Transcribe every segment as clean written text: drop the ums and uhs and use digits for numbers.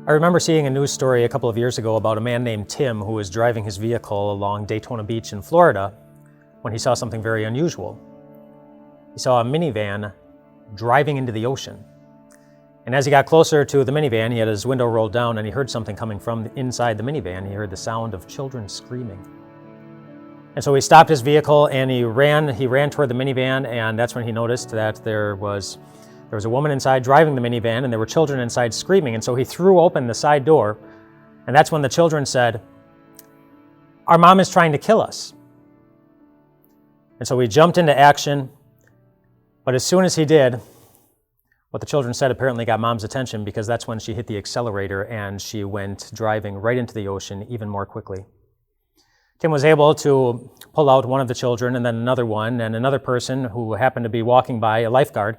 I remember seeing a news story a couple of years ago about a man named Tim who was driving his vehicle along Daytona Beach in Florida when he saw something very unusual. He saw a minivan driving into the ocean. And as he got closer to the minivan, he had his window rolled down and he heard something coming from inside the minivan. He heard the sound of children screaming. And so he stopped his vehicle and he ran toward the minivan, and that's when he noticed that there was a woman inside driving the minivan and there were children inside screaming. And so he threw open the side door, and that's when the children said, "Our mom is trying to kill us." And so he jumped into action, but as soon as he did, what the children said apparently got Mom's attention, because that's when she hit the accelerator and she went driving right into the ocean even more quickly. Tim was able to pull out one of the children and then another one, and another person who happened to be walking by, a lifeguard,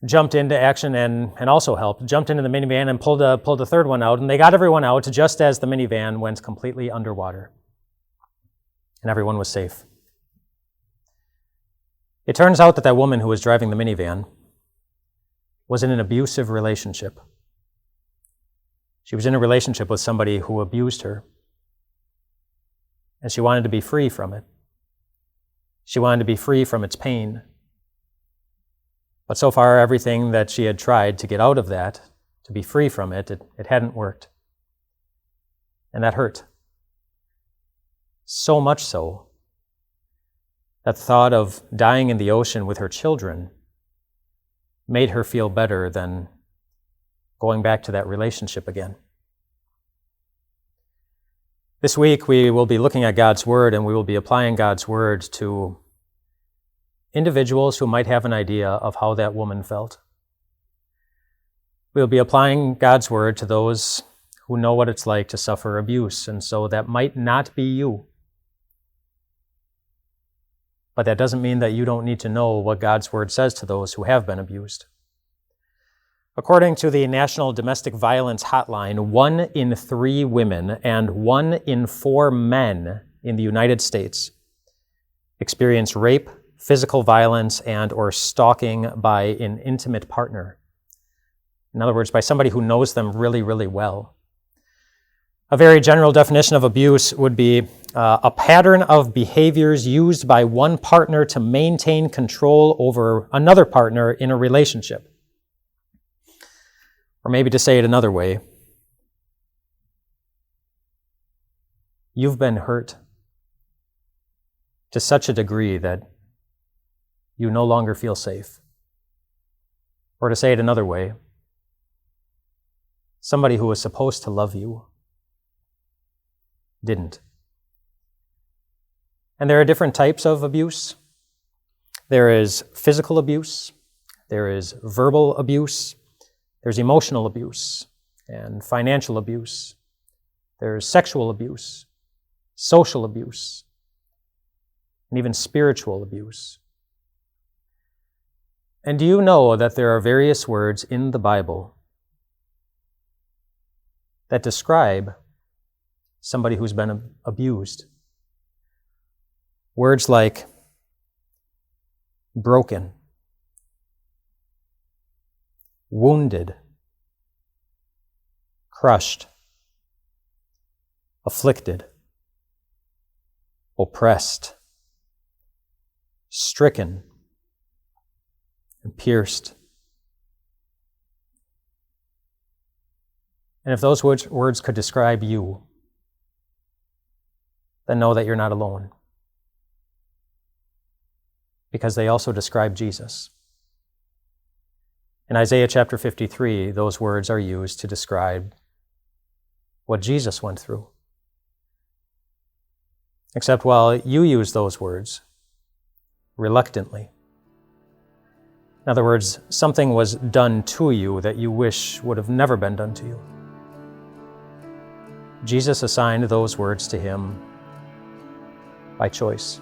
jumped into action and also helped, jumped into the minivan and pulled a third one out, and they got everyone out just as the minivan went completely underwater. And everyone was safe. It turns out that woman who was driving the minivan was in an abusive relationship. She was in a relationship with somebody who abused her, and she wanted to be free from it. She wanted to be free from its pain. But so far, everything that she had tried to get out of that, to be free from it, it hadn't worked. And that hurt. So much so that the thought of dying in the ocean with her children made her feel better than going back to that relationship again. This week, we will be looking at God's Word, and we will be applying God's Word to individuals who might have an idea of how that woman felt. We'll be applying God's Word to those who know what it's like to suffer abuse, and so that might not be you. But that doesn't mean that you don't need to know what God's Word says to those who have been abused. According to the National Domestic Violence Hotline, 1 in 3 women and 1 in 4 men in the United States experience rape, physical violence, and or stalking by an intimate partner. In other words, by somebody who knows them really, really well. A very general definition of abuse would be a pattern of behaviors used by one partner to maintain control over another partner in a relationship. Or maybe to say it another way, you've been hurt to such a degree that you no longer feel safe. Or to say it another way, somebody who was supposed to love you didn't. And there are different types of abuse. There is physical abuse, there is verbal abuse, there's emotional abuse and financial abuse, there's sexual abuse, social abuse, and even spiritual abuse. And do you know that there are various words in the Bible that describe somebody who's been abused? Words like broken, wounded, crushed, afflicted, oppressed, stricken, and pierced. And if those words could describe you, then know that you're not alone, because they also describe Jesus. In Isaiah chapter 53, those words are used to describe what Jesus went through. Except while you use those words reluctantly. In other words, something was done to you that you wish would have never been done to you. Jesus assigned those words to him by choice.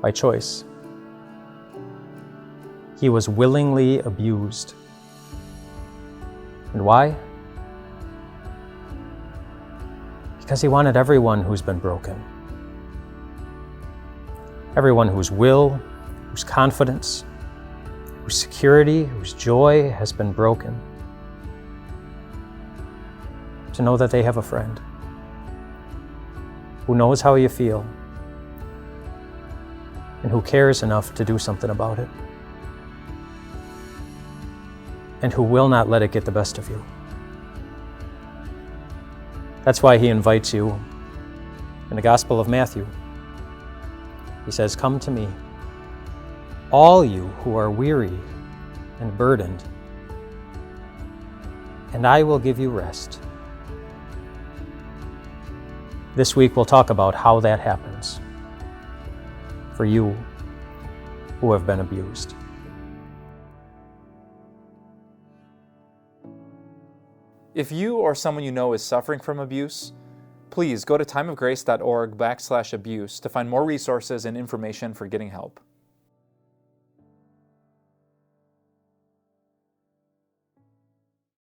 By choice. He was willingly abused. And why? Because he wanted everyone who's been broken, everyone whose will, whose confidence, whose security, whose joy has been broken, to know that they have a friend who knows how you feel and who cares enough to do something about it, and who will not let it get the best of you. That's why he invites you in the Gospel of Matthew. He says, "Come to me, all you who are weary and burdened, and I will give you rest." This week we'll talk about how that happens for you who have been abused. If you or someone you know is suffering from abuse, please go to timeofgrace.org/abuse to find more resources and information for getting help.